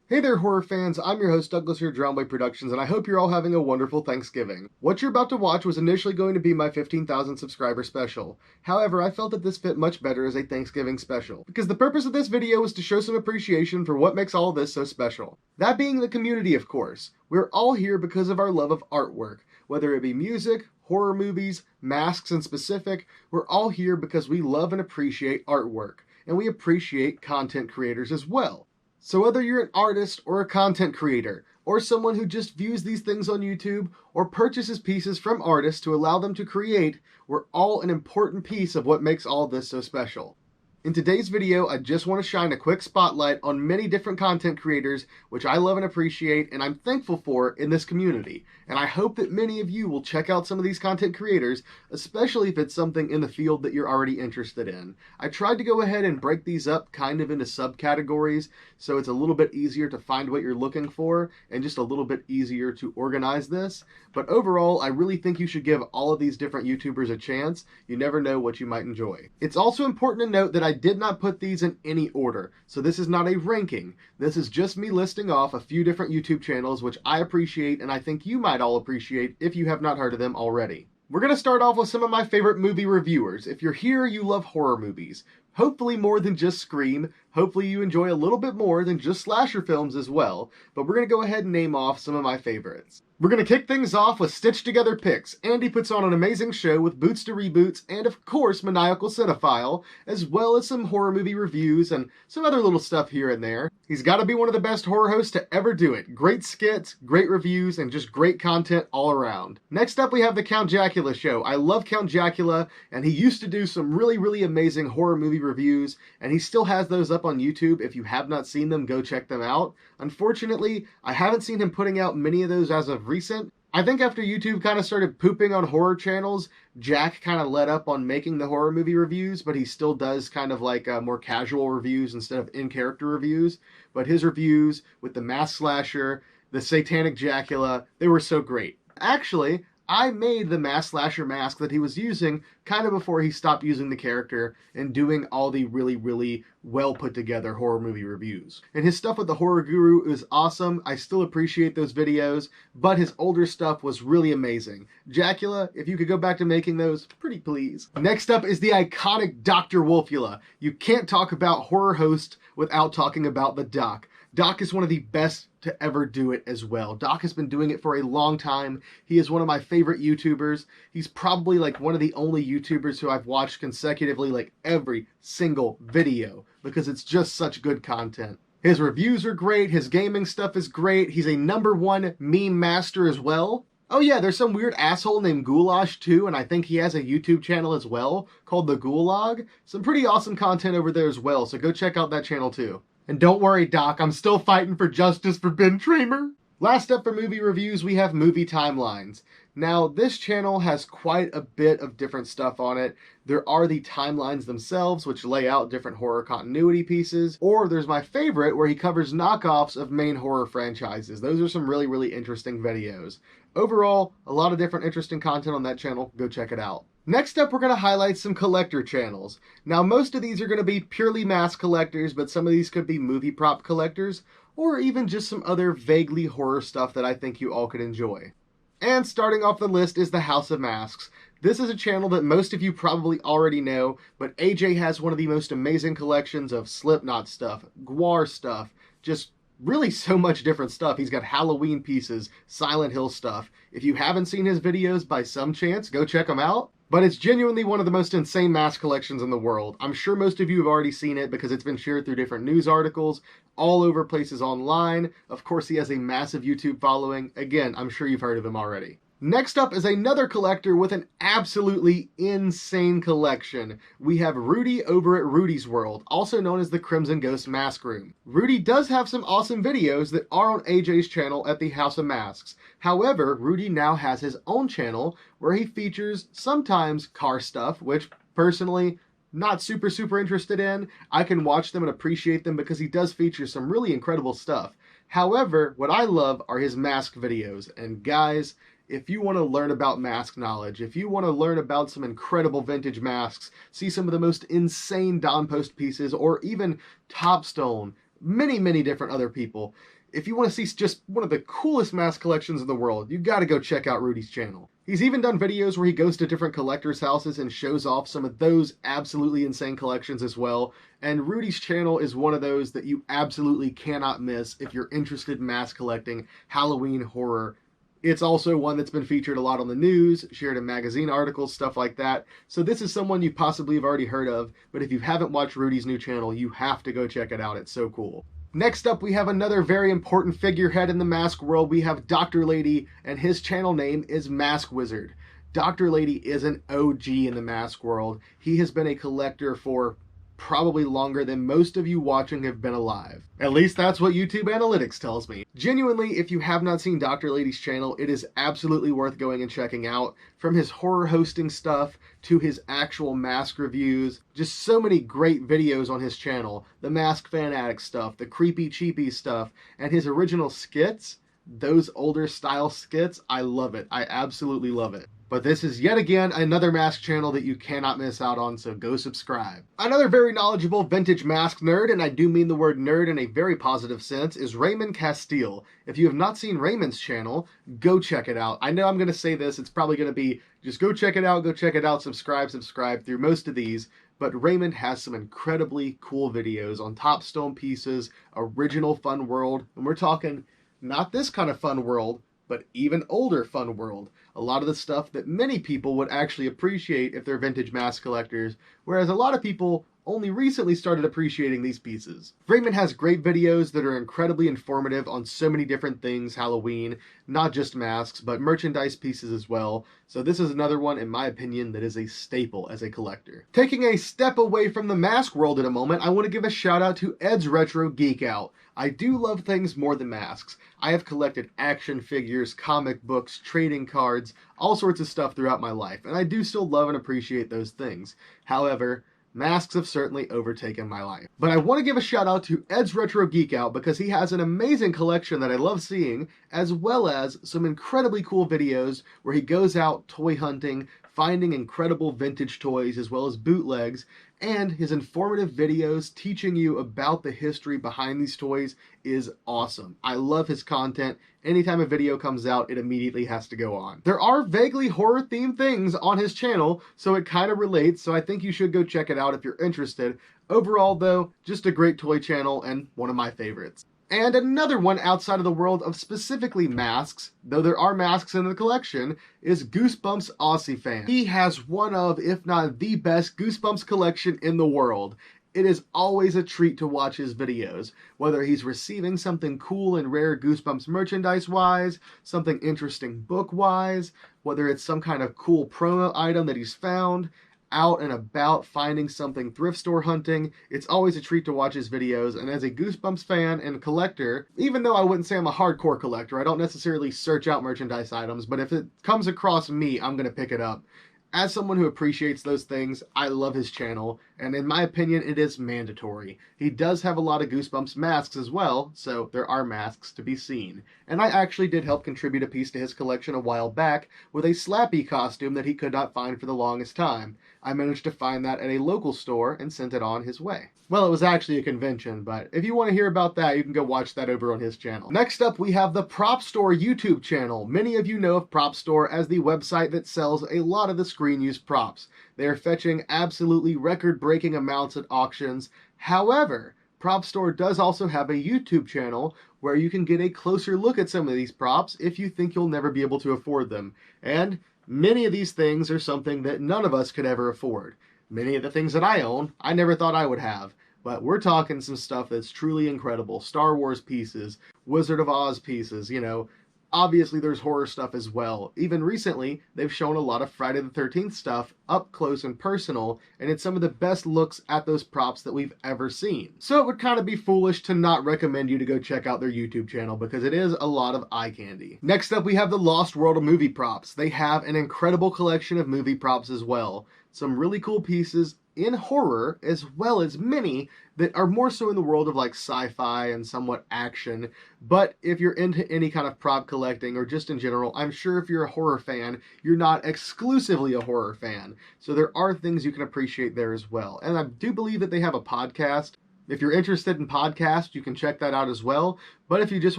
Hey there, horror fans. I'm your host, Douglas here at Drownway Productions, and I hope you're all having a wonderful Thanksgiving. What you're about to watch was initially going to be my 15,000 subscriber special. However, I felt that this fit much better as a Thanksgiving special, because the purpose of this video was to show some appreciation for what makes all of this so special. That being the community, of course. We're all here because of our love of artwork. Whether it be music, horror movies, masks in specific, we're all here because we love and appreciate artwork, and we appreciate content creators as well. So whether you're an artist or a content creator, or someone who just views these things on YouTube, or purchases pieces from artists to allow them to create, we're all an important piece of what makes all this so special. In today's video, I just want to shine a quick spotlight on many different content creators, which I love and appreciate, and I'm thankful for in this community. And I hope that many of you will check out some of these content creators, especially if it's something in the field that you're already interested in. I tried to go ahead and break these up kind of into subcategories, so it's a little bit easier to find what you're looking for, and just a little bit easier to organize this. But overall, I really think you should give all of these different YouTubers a chance. You never know what you might enjoy. It's also important to note that I did not put these in any order, so this is not a ranking. This is just me listing off a few different YouTube channels which I appreciate and I think you might all appreciate if you have not heard of them already. We're going to start off with some of my favorite movie reviewers. If you're here, you love horror movies. Hopefully more than just Scream. Hopefully you enjoy a little bit more than just slasher films as well. But we're going to go ahead and name off some of my favorites. We're going to kick things off with Stitched Together PICS. Andy puts on an amazing show with boots to reboots and of course Maniacal Cinephile, as well as some horror movie reviews and some other little stuff here and there. He's got to be one of the best horror hosts to ever do it. Great skits, great reviews, and just great content all around. Next up we have the Count JACKULA show. I love Count JACKULA, and he used to do some really amazing horror movie reviews, and he still has those up on YouTube. If you have not seen them, go check them out. Unfortunately, I haven't seen him putting out many of those as of recent. I think after YouTube kind of started pooping on horror channels, Jack kind of let up on making the horror movie reviews, but he still does kind of like more casual reviews instead of in-character reviews. But his reviews with the Mask Slasher, the Satanic Jackula, they were so great. Actually, I made the Mask Slasher mask that he was using kind of before he stopped using the character and doing all the really well put together horror movie reviews. And his stuff with the Horror Guru is awesome. I still appreciate those videos, but his older stuff was really amazing. Jackula, if you could go back to making those, pretty please. Next up is the iconic Dr. WOLFULA. You can't talk about horror host without talking about the Doc. Doc is one of the best to ever do it as well. Doc has been doing it for a long time. He is one of my favorite YouTubers. He's probably like one of the only YouTubers who I've watched consecutively like every single video because it's just such good content. His reviews are great. His gaming stuff is great. He's a #1 meme master as well. Oh yeah, there's some weird asshole named GHOULOG too, and I think he has a YouTube channel as well called the GHOULOG. Some pretty awesome content over there as well, so go check out that channel too. And don't worry, Doc, I'm still fighting for justice for Ben Tramer. Last up for movie reviews, we have Movie Timelines. Now, this channel has quite a bit of different stuff on it. There are the timelines themselves, which lay out different horror continuity pieces, or there's my favorite, where he covers knockoffs of main horror franchises. Those are some really interesting videos. Overall, a lot of different interesting content on that channel. Go check it out. Next up, we're going to highlight some collector channels. Now, most of these are going to be purely mask collectors, but some of these could be movie prop collectors, or even just some other vaguely horror stuff that I think you all could enjoy. And starting off the list is the House of Masks. This is a channel that most of you probably already know, but AJ has one of the most amazing collections of Slipknot stuff, Gwar stuff, just really so much different stuff. He's got Halloween pieces, Silent Hill stuff. If you haven't seen his videos by some chance, go check them out. But it's genuinely one of the most insane mask collections in the world. I'm sure most of you have already seen it because it's been shared through different news articles, all over places online. Of course, he has a massive YouTube following. Again, I'm sure you've heard of him already. Next up is another collector with an absolutely insane collection. We have Rudy over at Rudy's World, also known as the Crimson Ghost Mask Room. Rudy does have some awesome videos that are on AJ's channel at the House of Masks. However, Rudy now has his own channel where he features sometimes car stuff, which personally, not super interested in. I can watch them and appreciate them because he does feature some really incredible stuff. However, what I love are his mask videos, and guys, if you want to learn about mask knowledge, if you want to learn about some incredible vintage masks, see some of the most insane Don Post pieces, or even Topstone, many different other people. If you want to see just one of the coolest mask collections in the world, you gotta go check out Rudy's channel. He's even done videos where he goes to different collectors' houses and shows off some of those absolutely insane collections as well. And Rudy's channel is one of those that you absolutely cannot miss if you're interested in mask collecting, Halloween horror. It's also one that's been featured a lot on the news, shared in magazine articles, stuff like that. So this is someone you possibly have already heard of, but if you haven't watched Rudy's new channel, you have to go check it out. It's so cool. Next up, we have another very important figurehead in the mask world. We have Dr. Lady, and his channel name is MASKWIZARD. Dr. Lady is an OG in the mask world. He has been a collector for probably longer than most of you watching have been alive. At least that's what YouTube analytics tells me. Genuinely, if you have not seen Dr. Lady's channel, it is absolutely worth going and checking out. From his horror hosting stuff to his actual mask reviews, just so many great videos on his channel. The Mask Fanatic stuff, the Creepy Cheapy stuff, and his original skits. Those older style skits, I love it. I absolutely love it. But this is yet again another mask channel that you cannot miss out on, so go subscribe. Another very knowledgeable vintage mask nerd, and I do mean the word nerd in a very positive sense, is Raymond CASTILE. If you have not seen Raymond's channel, go check it out. I know I'm going to say this, it's probably going to be, just go check it out, subscribe through most of these. But Raymond has some incredibly cool videos on top stone pieces, original Fun World, and we're talking not this kind of Fun World, but even older Fun World. A lot of the stuff that many people would actually appreciate if they're vintage mask collectors, whereas a lot of people only recently started appreciating these pieces. Raymond has great videos that are incredibly informative on so many different things Halloween, not just masks, but merchandise pieces as well. So this is another one, in my opinion, that is a staple as a collector. Taking a step away from the mask world in a moment, I want to give a shout out to Ed's Retro Geek Out. I do love things more than masks. I have collected action figures, comic books, trading cards, all sorts of stuff throughout my life, and I do still love and appreciate those things. However, masks have certainly overtaken my life. But I want to give a shout out to Ed's Retro Geek Out because he has an amazing collection that I love seeing, as well as some incredibly cool videos where he goes out toy hunting, finding incredible vintage toys as well as bootlegs, and his informative videos teaching you about the history behind these toys is awesome. I love his content. Anytime a video comes out, it immediately has to go on. There are vaguely horror-themed things on his channel, so it kind of relates, so I think you should go check it out if you're interested. Overall, though, just a great toy channel and one of my favorites. And another one outside of the world of specifically masks, though there are masks in the collection, is Goosebumps Aussie Fan. He has one of, if not the best, Goosebumps collection in the world. It is always a treat to watch his videos, whether he's receiving something cool and rare Goosebumps merchandise-wise, something interesting book-wise, whether it's some kind of cool promo item that he's found, out and about finding something thrift store hunting. It's always a treat to watch his videos, and as a Goosebumps fan and collector, even though I wouldn't say I'm a hardcore collector, I don't necessarily search out merchandise items, but if it comes across me, I'm going to pick it up. As someone who appreciates those things, I love his channel, and in my opinion, it is mandatory. He does have a lot of Goosebumps masks as well, so there are masks to be seen. And I actually did help contribute a piece to his collection a while back with a Slappy costume that he could not find for the longest time. I managed to find that at a local store and sent it on his way. Well, it was actually a convention, but if you want to hear about that, you can go watch that over on his channel. Next up, we have the PROPSTORE YouTube channel. Many of you know of PROPSTORE as the website that sells a lot of the screen-use props. They are fetching absolutely record-breaking amounts at auctions. However, PROPSTORE does also have a YouTube channel where you can get a closer look at some of these props if you think you'll never be able to afford them. And many of these things are something that none of us could ever afford. Many of the things that I own, I never thought I would have. But we're talking some stuff that's truly incredible. Star Wars pieces, Wizard of Oz pieces, you know. Obviously, there's horror stuff as well. Even recently, they've shown a lot of Friday the 13th stuff up close and personal, and it's some of the best looks at those props that we've ever seen. So it would kind of be foolish to not recommend you to go check out their YouTube channel, because it is a lot of eye candy. Next up, we have the Lost World of Movie Props. They have an incredible collection of movie props as well. Some really cool pieces in horror, as well as many that are more so in the world of like sci-fi and somewhat action. But if you're into any kind of prop collecting or just in general, I'm sure if you're a horror fan, you're not exclusively a horror fan. So there are things you can appreciate there as well. And I do believe that they have a podcast. If you're interested in podcasts, you can check that out as well. But if you just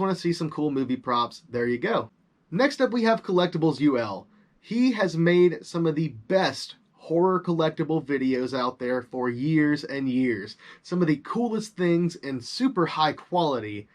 want to see some cool movie props, there you go. Next up, we have Collectibles UL. He has made some of the best horror collectible videos out there for years and years. Some of the coolest things in super high quality.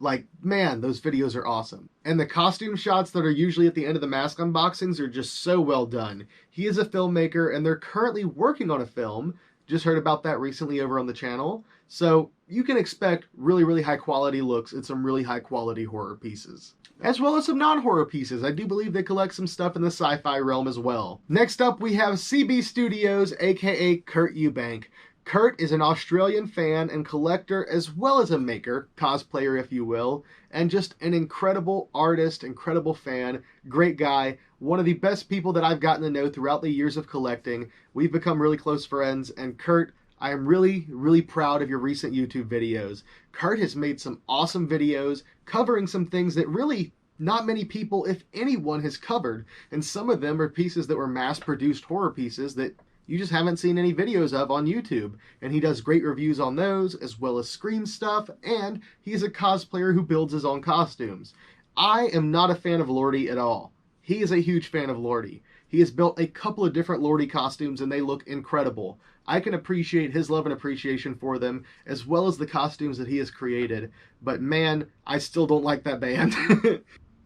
Like, man, those videos are awesome. And the costume shots that are usually at the end of the mask unboxings are just so well done. He is a filmmaker, and they're currently working on a film. Just heard about that recently over on the channel. So you can expect really, really high quality looks at some really high quality horror pieces. As well as some non-horror pieces. I do believe they collect some stuff in the sci-fi realm as well. Next up, we have CB Studios, aka Kurt Eubank. Kurt is an Australian fan and collector, as well as a maker, cosplayer if you will, and just an incredible artist, incredible fan, great guy, one of the best people that I've gotten to know throughout the years of collecting. We've become really close friends, and Kurt, I am really, really proud of your recent YouTube videos. Kurt has made some awesome videos covering some things that really not many people, if anyone, has covered, and some of them are pieces that were mass-produced horror pieces that you just haven't seen any videos of on YouTube. And he does great reviews on those, as well as Scream stuff, and he's a cosplayer who builds his own costumes. I am not a fan of Lordy at all. He is a huge fan of Lordy. He has built a couple of different Lordy costumes, and they look incredible. I can appreciate his love and appreciation for them, as well as the costumes that he has created. But man, I still don't like that band.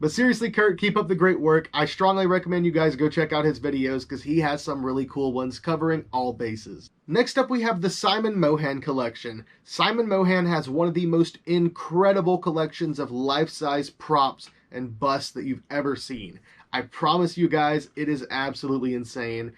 But seriously, Kurt, keep up the great work. I strongly recommend you guys go check out his videos because he has some really cool ones covering all bases. Next up, we have the Simon Mohan collection. Simon Mohan has one of the most incredible collections of life-size props and busts that you've ever seen. I promise you guys, it is absolutely insane.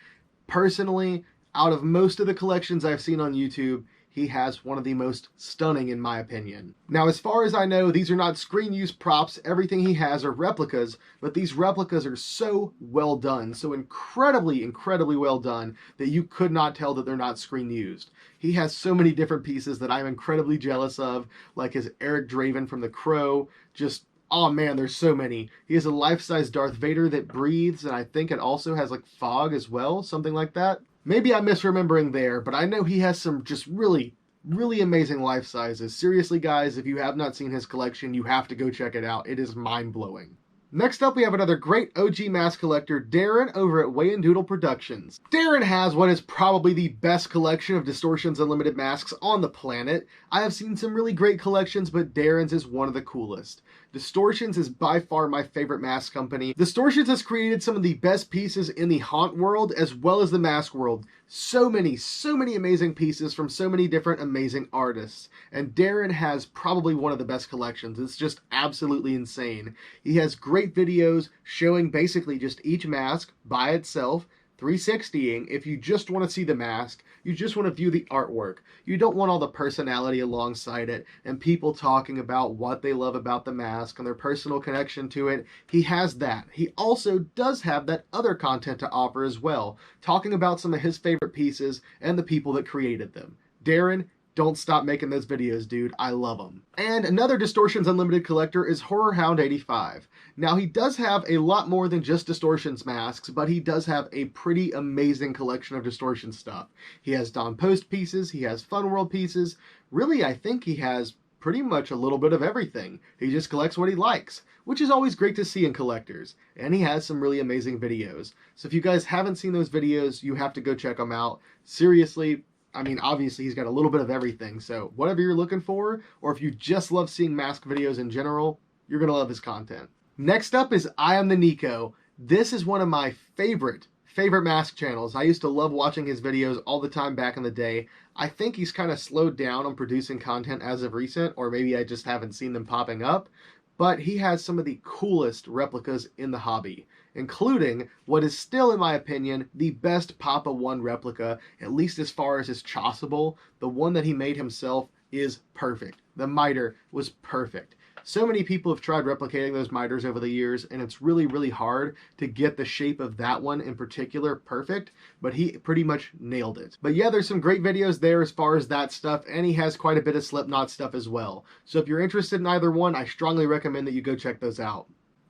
Personally, out of most of the collections I've seen on YouTube, he has one of the most stunning in my opinion. Now, as far as I know, these are not screen use props. Everything he has are replicas, but these replicas are so well done, so incredibly, incredibly well done that you could not tell that they're not screen used. He has so many different pieces that I'm incredibly jealous of, like his Eric Draven from The Crow. Just, oh man, there's so many. He has a life-size Darth Vader that breathes, and I think it also has like fog as well, something like that. Maybe I'm misremembering there, but I know he has some just really, really amazing life sizes. Seriously, guys, if you have not seen his collection, you have to go check it out. It is mind-blowing. Next up, we have another great OG mask collector, Darren, over at Wayendoodle Productions. Darren has what is probably the best collection of Distortions Unlimited masks on the planet. I have seen some really great collections, but Darren's is one of the coolest. Distortions is by far my favorite mask company. Distortions has created some of the best pieces in the haunt world as well as the mask world. So many amazing pieces from so many different amazing artists. And Darren has probably one of the best collections. It's just absolutely insane. He has great videos showing basically just each mask by itself, 360ing. If you just want to see the mask, you just want to view the artwork. You don't want all the personality alongside it and people talking about what they love about the mask and their personal connection to it. He has that. He also does have that other content to offer as well, talking about some of his favorite pieces and the people that created them. Darren, don't stop making those videos, dude. I love them. And another Distortions Unlimited collector is HORRORHOUND85. Now, he does have a lot more than just Distortions masks, but he does have a pretty amazing collection of Distortion stuff. He has Don Post pieces, he has Fun World pieces. Really, I think he has pretty much a little bit of everything. He just collects what he likes, which is always great to see in collectors. And he has some really amazing videos. So if you guys haven't seen those videos, you have to go check them out. Seriously, I mean, obviously he's got a little bit of everything, so whatever you're looking for, or if you just love seeing mask videos in general, you're going to love his content. Next up is I Am the Nico. This is one of my favorite mask channels. I used to love watching his videos all the time back in the day. I think he's kind of slowed down on producing content as of recent, or maybe I just haven't seen them popping up, but he has some of the coolest replicas in the hobby, including what is still, in my opinion, the best Papa 1 replica, at least as far as his Chasuble. The one that he made himself is perfect. The miter was perfect. So many people have tried replicating those miters over the years, and it's really, really hard to get the shape of that one in particular perfect, but he pretty much nailed it. But yeah, there's some great videos there as far as that stuff, and he has quite a bit of Slipknot stuff as well. So if you're interested in either one, I strongly recommend that you go check those out.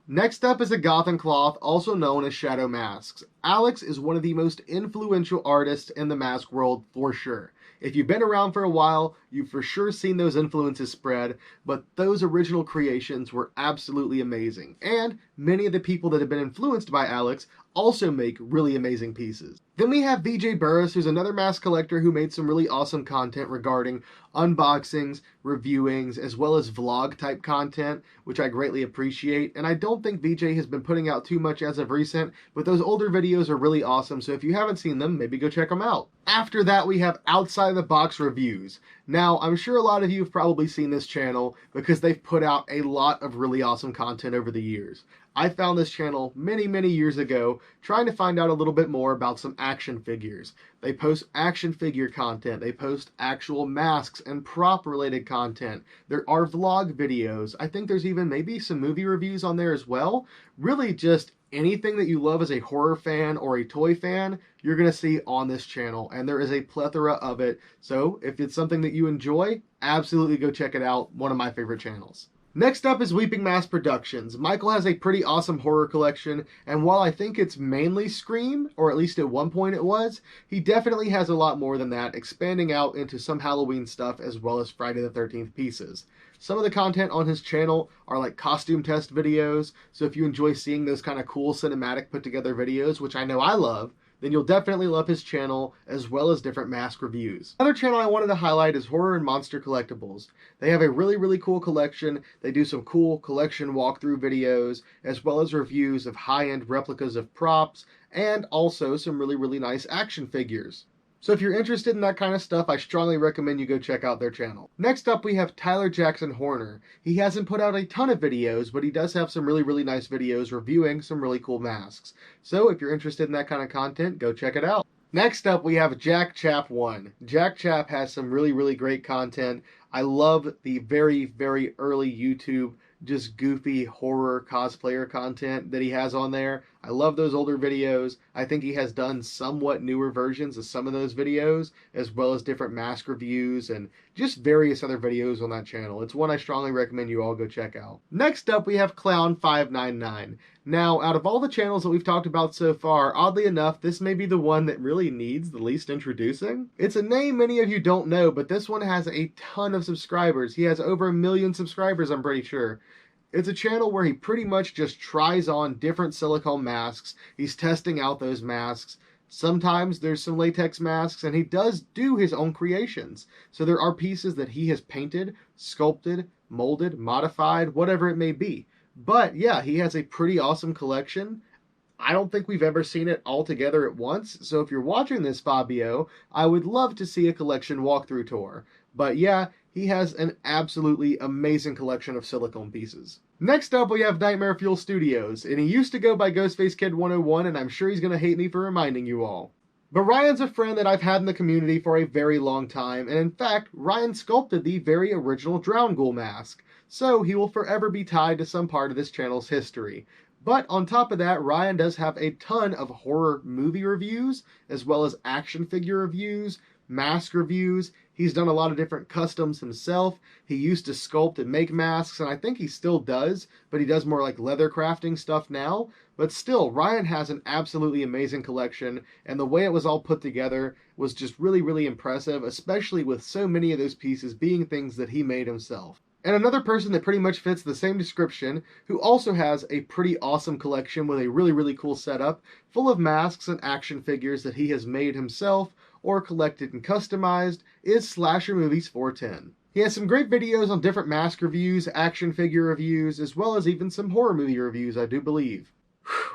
Next up is AGOTHINCLOTH, also known as SHADOWMASKS. Alex is one of the most influential artists in the mask world for sure. If you've been around for a while, you've for sure seen those influences spread, but those original creations were absolutely amazing. And many of the people that have been influenced by Alex also make really amazing pieces. Then we have VJ Burris, who's another mask collector who made some really awesome content regarding unboxings, reviewings, as well as vlog type content, which I greatly appreciate. And I don't think VJ has been putting out too much as of recent, but those older videos are really awesome, so if you haven't seen them, maybe go check them out. After that, we have Outside the Box Reviews. Now, I'm sure a lot of you have probably seen this channel because they've put out a lot of really awesome content over the years. I found this channel many years ago trying to find out a little bit more about some action figures. They post action figure content, they post actual masks and prop related content. There are vlog videos. I think there's even maybe some movie reviews on there as well. Really just anything that you love as a horror fan or a toy fan, you're going to see on this channel, and there is a plethora of it. So if it's something that you enjoy, absolutely go check it out. One of my favorite channels. Next up is Weeping Mask Productions. Michael has a pretty awesome horror collection, and while I think it's mainly Scream, or at least at one point it was, he definitely has a lot more than that, expanding out into some Halloween stuff as well as Friday the 13th pieces. Some of the content on his channel are like costume test videos, so if you enjoy seeing those kind of cool cinematic put together videos, which I know I love, then you'll definitely love his channel, as well as different mask reviews. Another channel I wanted to highlight is Horror and Monster Collectibles. They have a really cool collection. They do some cool collection walkthrough videos, as well as reviews of high-end replicas of props, and also some really nice action figures. So if you're interested in that kind of stuff, I strongly recommend you go check out their channel. Next up, we have Tyler Jackson Horner. He hasn't put out a ton of videos, but he does have some really nice videos reviewing some really cool masks. So if you're interested in that kind of content, go check it out. Next up, we have Jack Chap 1. Jack Chap has some really great content. I love the very early YouTube just goofy horror cosplayer content that he has on there. I love those older videos. I think he has done somewhat newer versions of some of those videos, as well as different mask reviews and just various other videos on that channel. It's one I strongly recommend you all go check out. Next up, we have Clown599. Now, out of all the channels that we've talked about so far, oddly enough, this may be the one that really needs the least introducing. It's a name many of you don't know, but this one has a ton of subscribers. He has over 1 million subscribers, I'm pretty sure. It's a channel where he pretty much just tries on different silicone masks. He's testing out those masks. Sometimes there's some latex masks, and he does do his own creations. So there are pieces that he has painted, sculpted, molded, modified, whatever it may be. But yeah, he has a pretty awesome collection. I don't think we've ever seen it all together at once. So if you're watching this, Fabio, I would love to see a collection walkthrough tour. But yeah, he has an absolutely amazing collection of silicone pieces. Next up, we have Nightmare Fuel Studios, and he used to go by Ghostface Kid 101, and I'm sure he's going to hate me for reminding you all. But Ryan's a friend that I've had in the community for a very long time, and in fact, Ryan sculpted the very original Drown Ghoul mask, so he will forever be tied to some part of this channel's history. But on top of that, Ryan does have a ton of horror movie reviews, as well as action figure reviews, mask reviews. He's done a lot of different customs himself. He used to sculpt and make masks, and I think he still does, but he does more like leather crafting stuff now. But still, Ryan has an absolutely amazing collection, and the way it was all put together was just really impressive, especially with so many of those pieces being things that he made himself. And another person that pretty much fits the same description, who also has a pretty awesome collection with a really cool setup, full of masks and action figures that he has made himself, or collected and customized, is Slasher Movies 410. He has some great videos on different mask reviews, action figure reviews, as well as even some horror movie reviews, I do believe.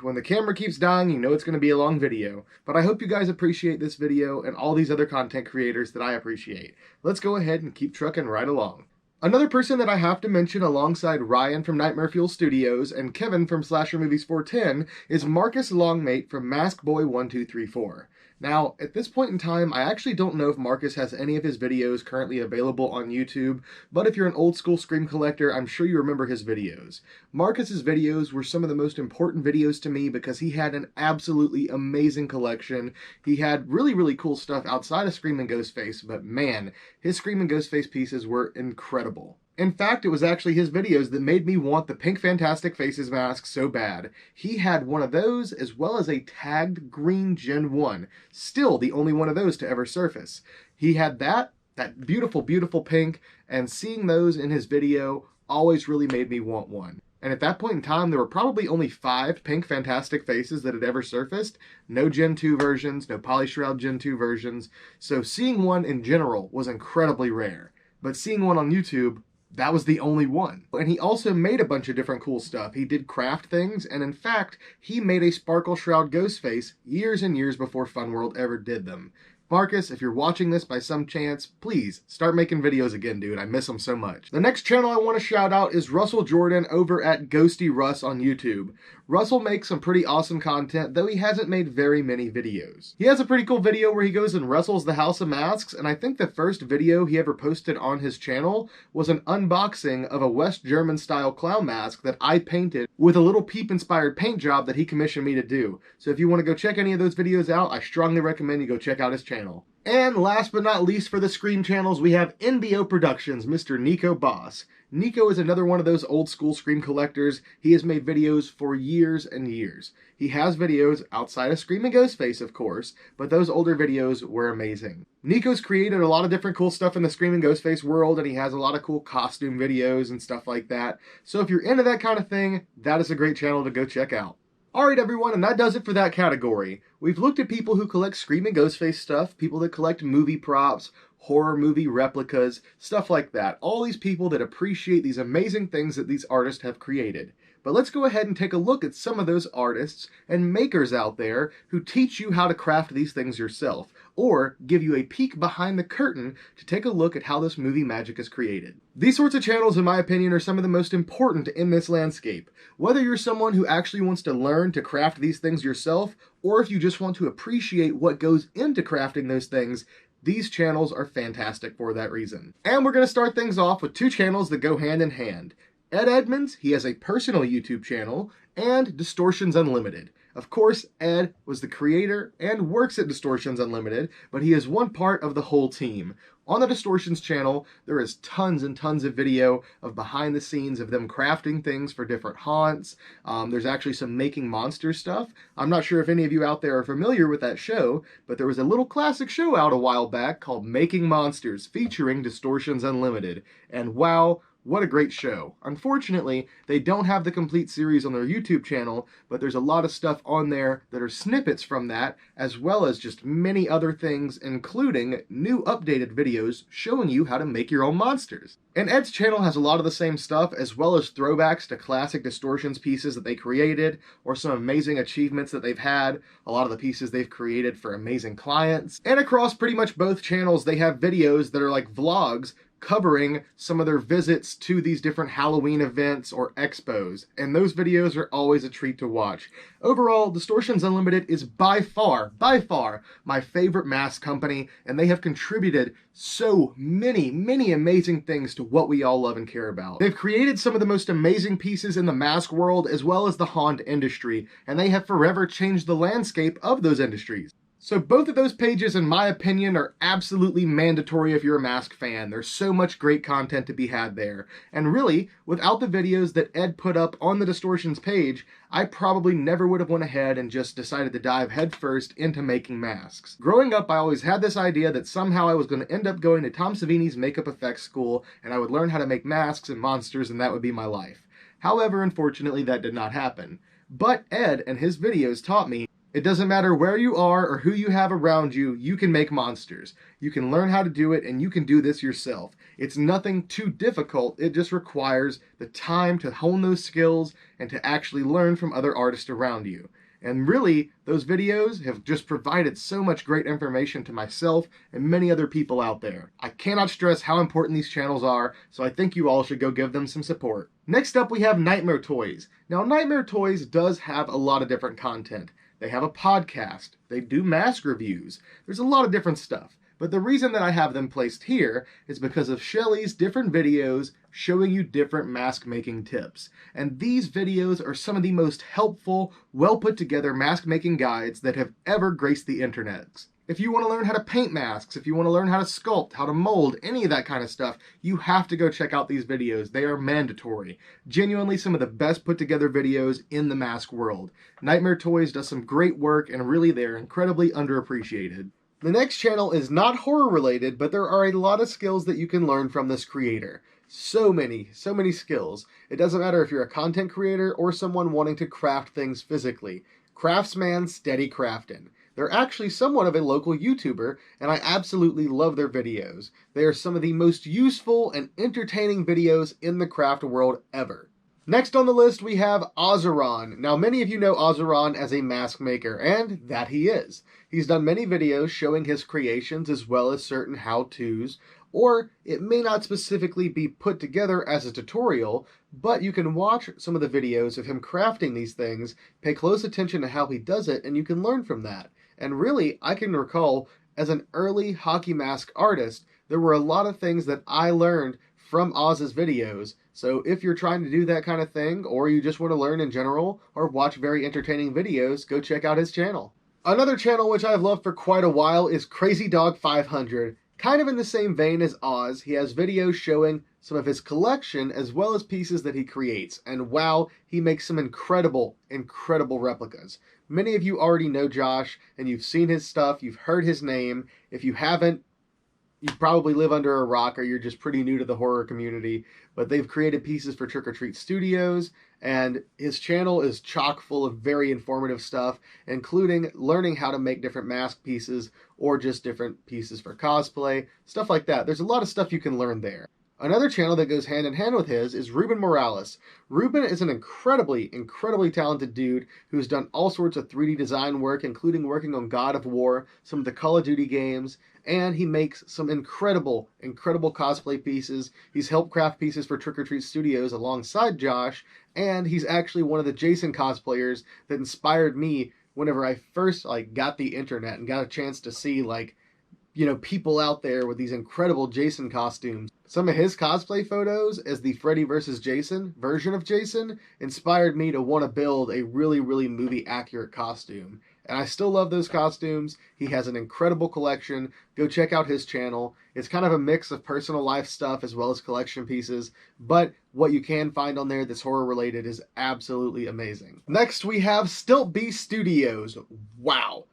When the camera keeps dying, you know it's going to be a long video. But I hope you guys appreciate this video and all these other content creators that I appreciate. Let's go ahead and keep trucking right along. Another person that I have to mention alongside Ryan from Nightmare Fuel Studios and Kevin from Slasher Movies 410 is Marcus Longmate from MaskBoy1234. Now, at this point in time, I actually don't know if Marcus has any of his videos currently available on YouTube, but if you're an old school Scream collector, I'm sure you remember his videos. Marcus's videos were some of the most important videos to me because he had an absolutely amazing collection. He had really cool stuff outside of Scream and Ghostface, but man, his Scream and Ghostface pieces were incredible. In fact, it was actually his videos that made me want the Pink Fantastic Faces mask so bad. He had one of those, as well as a tagged green Gen 1. Still the only one of those to ever surface. He had that beautiful, beautiful pink, and seeing those in his video always really made me want one. And at that point in time, there were probably only 5 pink Fantastic Faces that had ever surfaced. No Gen 2 versions, no Polyshroud Gen 2 versions. So seeing one in general was incredibly rare. But seeing one on YouTube, that was the only one. And he also made a bunch of different cool stuff. He did craft things, and in fact, he made a Sparkle Shroud Ghostface years and years before Funworld ever did them. Marcus, if you're watching this by some chance, please start making videos again, dude. I miss them so much. The next channel I want to shout out is Russell Jordan over at Ghosty Russ on YouTube. Russell makes some pretty awesome content, though he hasn't made very many videos. He has a pretty cool video where he goes and wrestles the House of Masks, and I think the first video he ever posted on his channel was an unboxing of a West German style clown mask that I painted with a little Peep inspired paint job that he commissioned me to do. So if you want to go check any of those videos out, I strongly recommend you go check out his channel. And last but not least for the Scream channels, we have NBO Productions, Mr. Nico Boss. Nico is another one of those old school Scream collectors. He has made videos for years and years. He has videos outside of Scream and Ghostface, of course, but those older videos were amazing. Nico's created a lot of different cool stuff in the Scream and Ghostface world, and he has a lot of cool costume videos and stuff like that. So if you're into that kind of thing, that is a great channel to go check out. Alright everyone, and that does it for that category. We've looked at people who collect Scream and Ghostface stuff, people that collect movie props, horror movie replicas, stuff like that. All these people that appreciate these amazing things that these artists have created. But let's go ahead and take a look at some of those artists and makers out there who teach you how to craft these things yourself, or give you a peek behind the curtain to take a look at how this movie magic is created. These sorts of channels, in my opinion, are some of the most important in this landscape. Whether you're someone who actually wants to learn to craft these things yourself, or if you just want to appreciate what goes into crafting those things, these channels are fantastic for that reason. And we're going to start things off with 2 channels that go hand in hand. Ed Edmunds, he has a personal YouTube channel, and Distortions Unlimited. Of course, Ed was the creator and works at Distortions Unlimited, but he is one part of the whole team. On the Distortions channel, there is tons and tons of video of behind the scenes of them crafting things for different haunts. There's actually some Making Monsters stuff. I'm not sure if any of you out there are familiar with that show, but there was a little classic show out a while back called Making Monsters featuring Distortions Unlimited. And wow, what a great show. Unfortunately, they don't have the complete series on their YouTube channel, but there's a lot of stuff on there that are snippets from that, as well as just many other things, including new updated videos showing you how to make your own monsters. And Ed's channel has a lot of the same stuff, as well as throwbacks to classic Distortions pieces that they created, or some amazing achievements that they've had, a lot of the pieces they've created for amazing clients. And across pretty much both channels, they have videos that are like vlogs covering some of their visits to these different Halloween events or expos, and those videos are always a treat to watch. Overall, Distortions Unlimited is by far my favorite mask company, and they have contributed so many amazing things to what we all love and care about. They've created some of the most amazing pieces in the mask world as well as the haunt industry, and they have forever changed the landscape of those industries. So both of those pages, in my opinion, are absolutely mandatory if you're a mask fan. There's so much great content to be had there. And really, without the videos that Ed put up on the Distortions page, I probably never would have went ahead and just decided to dive headfirst into making masks. Growing up, I always had this idea that somehow I was going to end up going to Tom Savini's makeup effects school, and I would learn how to make masks and monsters, and that would be my life. However, unfortunately, that did not happen. But Ed and his videos taught me it doesn't matter where you are or who you have around you, you can make monsters. You can learn how to do it, and you can do this yourself. It's nothing too difficult, it just requires the time to hone those skills and to actually learn from other artists around you. And really, those videos have just provided so much great information to myself and many other people out there. I cannot stress how important these channels are, so I think you all should go give them some support. Next up, we have Nightmare Toys. Now, Nightmare Toys does have a lot of different content. They have a podcast, they do mask reviews, there's a lot of different stuff. But the reason that I have them placed here is because of Shelly's different videos showing you different mask making tips. And these videos are some of the most helpful, well put together mask making guides that have ever graced the internet. If you want to learn how to paint masks, if you want to learn how to sculpt, how to mold, any of that kind of stuff, you have to go check out these videos. They are mandatory. Genuinely some of the best put together videos in the mask world. Nightmare Toys does some great work, and really they're incredibly underappreciated. The next channel is not horror related, but there are a lot of skills that you can learn from this creator. So many skills. It doesn't matter if you're a content creator or someone wanting to craft things physically. CRAFSMAN Steady Craftin'. They're actually somewhat of a local YouTuber, and I absolutely love their videos. They are some of the most useful and entertaining videos in the craft world ever. Next on the list we have Ozeron. Now many of you know Ozeron as a mask maker, and that he is. He's done many videos showing his creations as well as certain how-tos, or it may not specifically be put together as a tutorial, but you can watch some of the videos of him crafting these things, pay close attention to how he does it, and you can learn from that. And really, I can recall, as an early hockey mask artist, there were a lot of things that I learned from Oz's videos. So if you're trying to do that kind of thing, or you just want to learn in general, or watch very entertaining videos, go check out his channel. Another channel which I've loved for quite a while is Crazy Dog 500. Kind of in the same vein as Oz, he has videos showing some of his collection as well as pieces that he creates. And wow, he makes some incredible replicas. Many of you already know Josh, and you've seen his stuff, you've heard his name. If you haven't, you probably live under a rock or you're just pretty new to the horror community. But they've created pieces for Trick or Treat Studios, and his channel is chock full of very informative stuff, including learning how to make different mask pieces or just different pieces for cosplay, stuff like that. There's a lot of stuff you can learn there. Another channel that goes hand in hand with his is Ruben Morales. Ruben is an incredibly talented dude who's done all sorts of 3D design work, including working on God of War, some of the Call of Duty games, and he makes some incredible cosplay pieces. He's helped craft pieces for Trick or Treat Studios alongside Josh, and he's actually one of the Jason cosplayers that inspired me whenever I first got the internet and got a chance to see people out there with these incredible Jason costumes. Some of his cosplay photos as the Freddy vs. Jason version of Jason inspired me to want to build a really movie accurate costume. And I still love those costumes. He has an incredible collection. Go check out his channel. It's kind of a mix of personal life stuff as well as collection pieces, but what you can find on there that's horror related is absolutely amazing. Next we have STILTBEAST Studios. Wow.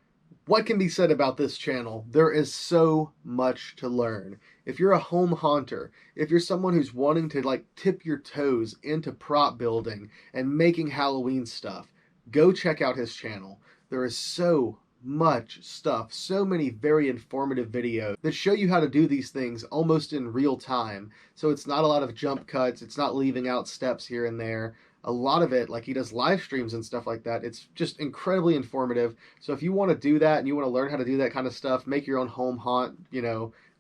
What can be said about this channel? There is so much to learn. If you're a home haunter, if you're someone who's wanting to tip your toes into prop building and making Halloween stuff, go check out his channel. There is so much stuff, so many very informative videos that show you how to do these things almost in real time. So it's not a lot of jump cuts, it's not leaving out steps here and there. A lot of it, he does live streams and stuff like that, it's just incredibly informative. So if you want to do that and you want to learn how to do that kind of stuff, make your own home haunt,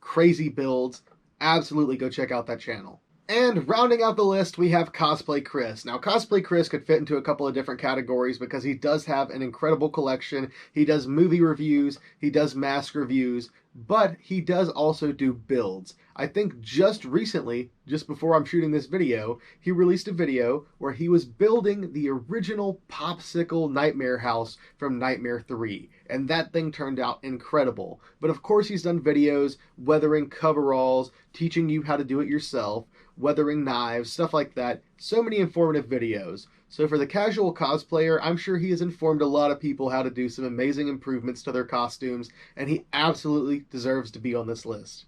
crazy builds, absolutely go check out that channel. And rounding out the list, we have Cosplay Chris. Now, Cosplay Chris could fit into a couple of different categories because he does have an incredible collection. He does movie reviews, he does mask reviews, but he does also do builds. I think just recently, just before I'm shooting this video, he released a video where he was building the original Popsicle Nightmare house from Nightmare 3. And that thing turned out incredible. But of course he's done videos weathering coveralls, teaching you how to do it yourself, weathering knives, stuff like that. So many informative videos. So for the casual cosplayer, I'm sure he has informed a lot of people how to do some amazing improvements to their costumes, and he absolutely deserves to be on this list.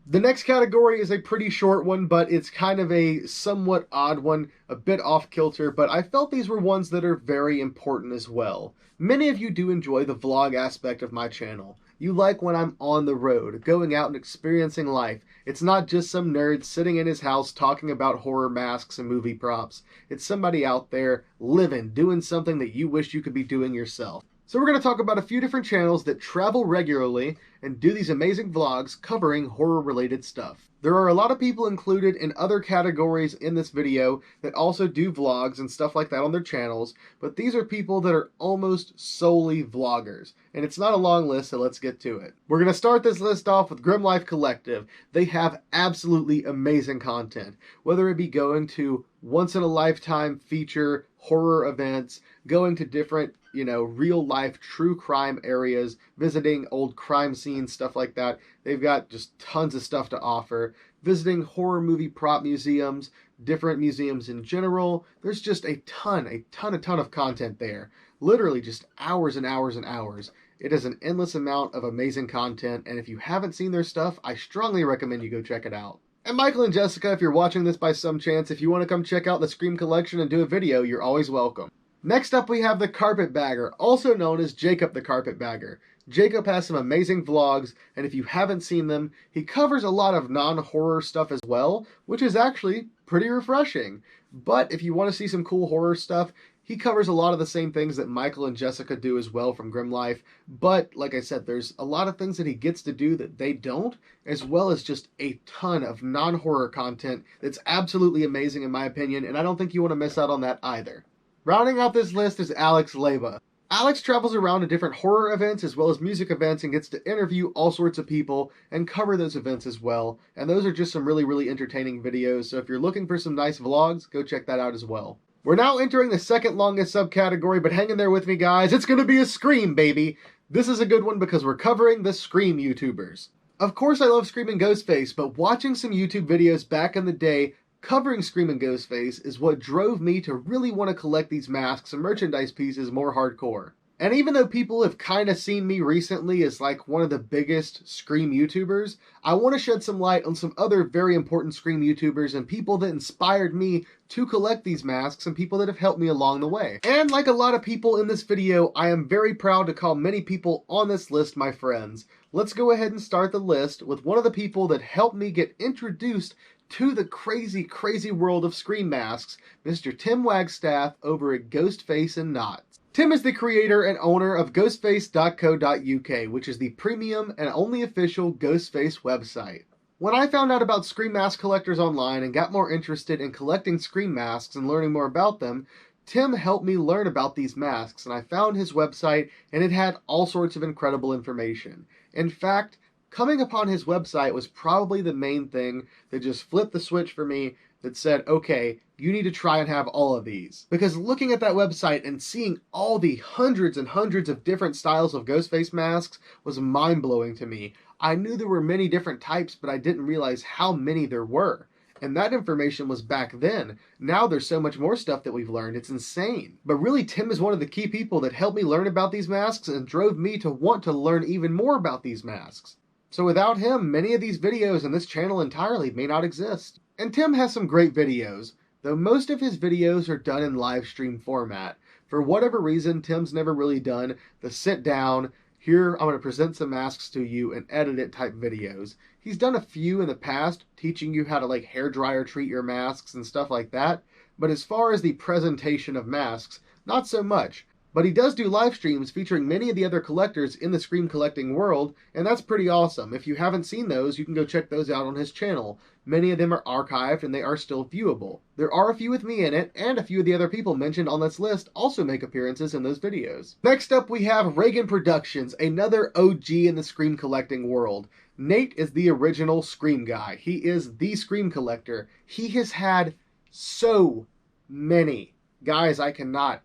The next category is a pretty short one, but it's kind of a somewhat odd one, a bit off kilter, but I felt these were ones that are very important as well. Many of you do enjoy the vlog aspect of my channel. You like when I'm on the road, going out and experiencing life. It's not just some nerd sitting in his house talking about horror masks and movie props. It's somebody out there living, doing something that you wish you could be doing yourself. So we're going to talk about a few different channels that travel regularly and do these amazing vlogs covering horror-related stuff. There are a lot of people included in other categories in this video that also do vlogs and stuff like that on their channels, but these are people that are almost solely vloggers. And it's not a long list, so let's get to it. We're going to start this list off with GRIMMLIFECOLLECTIVE. They have absolutely amazing content, whether it be going to once-in-a-lifetime feature horror events, going to different real-life true crime areas, visiting old crime scenes, stuff like that. They've got just tons of stuff to offer. Visiting horror movie prop museums, different museums in general. There's just a ton of content there. Literally just hours and hours and hours. It is an endless amount of amazing content, and if you haven't seen their stuff, I strongly recommend you go check it out. And Michael and Jessica, if you're watching this by some chance, if you want to come check out the Scream collection and do a video, you're always welcome. Next up we have the Carpetbagger, also known as Jacob the Carpetbagger. Jacob has some amazing vlogs, and if you haven't seen them, he covers a lot of non-horror stuff as well, which is actually pretty refreshing. But if you want to see some cool horror stuff, he covers a lot of the same things that Michael and Jessica do as well from Grim Life, but like I said, there's a lot of things that he gets to do that they don't, as well as just a ton of non-horror content that's absolutely amazing in my opinion, and I don't think you want to miss out on that either. Rounding out this list is Alex LEYBA. Alex travels around to different horror events as well as music events and gets to interview all sorts of people and cover those events as well, and those are just some really entertaining videos, so if you're looking for some nice vlogs, go check that out as well. We're now entering the second longest subcategory, but hang in there with me guys, it's gonna be a Scream, baby! This is a good one because we're covering the Scream YouTubers. Of course I love Scream and Ghostface, but watching some YouTube videos back in the day covering Scream and Ghostface is what drove me to really want to collect these masks and merchandise pieces more hardcore. And even though people have kind of seen me recently as like one of the biggest Scream YouTubers, I want to shed some light on some other very important Scream YouTubers and people that inspired me to collect these masks and people that have helped me along the way. And like a lot of people in this video, I am very proud to call many people on this list my friends. Let's go ahead and start the list with one of the people that helped me get introduced to the crazy world of Scream masks, Mr. Tim Wagstaff over at GHOSTFACEINNOTTS. Tim is the creator and owner of ghostface.co.uk, which is the premium and only official Ghostface website. When I found out about Scream mask collectors online and got more interested in collecting Scream masks and learning more about them, Tim helped me learn about these masks, and I found his website and it had all sorts of incredible information. In fact, coming upon his website was probably the main thing that just flipped the switch for me that said, okay, you need to try and have all of these. Because looking at that website and seeing all the hundreds and hundreds of different styles of Ghostface masks was mind-blowing to me. I knew there were many different types, but I didn't realize how many there were. And that information was back then. Now there's so much more stuff that we've learned, it's insane. But really, Tim is one of the key people that helped me learn about these masks and drove me to want to learn even more about these masks. So without him, many of these videos and this channel entirely may not exist. And Tim has some great videos, though most of his videos are done in live stream format. For whatever reason, Tim's never really done the sit down, here I'm going to present some masks to you and edit it type videos. He's done a few in the past, teaching you how to like hairdryer treat your masks and stuff like that, but as far as the presentation of masks, not so much. But he does do live streams featuring many of the other collectors in the Scream collecting world, and that's pretty awesome. If you haven't seen those, you can go check those out on his channel. Many of them are archived and they are still viewable. There are a few with me in it, and a few of the other people mentioned on this list also make appearances in those videos. Next up we have RAGON Productions, another OG in the Scream collecting world. Nate is the original Scream guy. He is the Scream collector. He has had so many. Guys, I cannot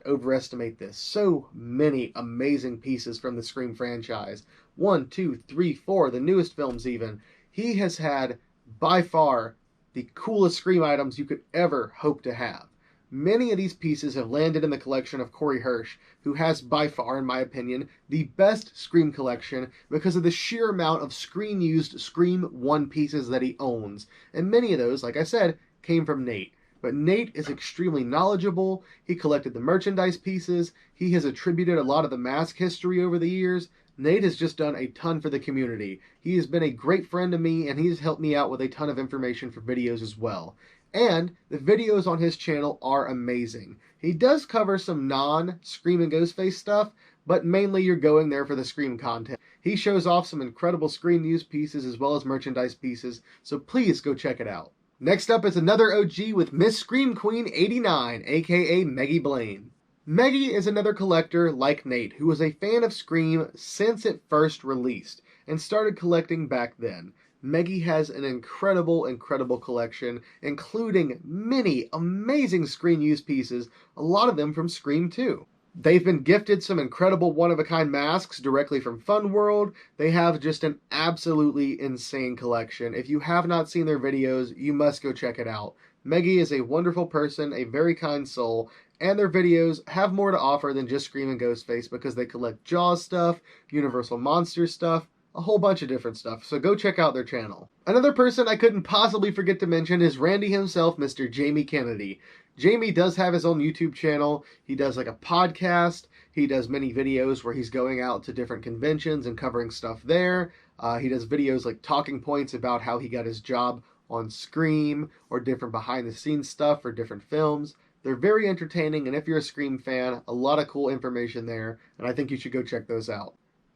overestimate this. So many amazing pieces from the Scream franchise. 1, 2, 3, 4, the newest films even. He has had, by far, the coolest Scream items you could ever hope to have. Many of these pieces have landed in the collection of Corey Hirsch, who has, by far, in my opinion, the best Scream collection because of the sheer amount of Scream-used Scream 1 pieces that he owns. And many of those, like I said, came from Nate. But Nate is extremely knowledgeable, he collected the merchandise pieces, he has attributed a lot of the mask history over the years. Nate has just done a ton for the community. He has been a great friend to me, and he has helped me out with a ton of information for videos as well. And the videos on his channel are amazing. He does cover some non-Scream and Ghostface stuff, but mainly you're going there for the Scream content. He shows off some incredible Scream news pieces as well as merchandise pieces, so please go check it out. Next up is another OG with Miss Scream Queen 89, aka Meggie Blaine. Meggie is another collector like Nate, who was a fan of Scream since it first released, and started collecting back then. Meggie has an incredible collection, including many amazing Scream use pieces, a lot of them from Scream 2. They've been gifted some incredible one-of-a-kind masks directly from Fun World. They have just an absolutely insane collection. If you have not seen their videos, you must go check it out. Meggie is a wonderful person, a very kind soul, and their videos have more to offer than just Scream and Ghostface because they collect Jaws stuff, Universal Monsters stuff, a whole bunch of different stuff, so go check out their channel. Another person I couldn't possibly forget to mention is Randy himself, Mr. Jamie Kennedy. Jamie does have his own YouTube channel. He does like a podcast. He does many videos where he's going out to different conventions and covering stuff there. He does videos like talking points about how he got his job on Scream or different behind the scenes stuff for different films. They're very entertaining, and if you're a Scream fan, a lot of cool information there, and I think you should go check those out.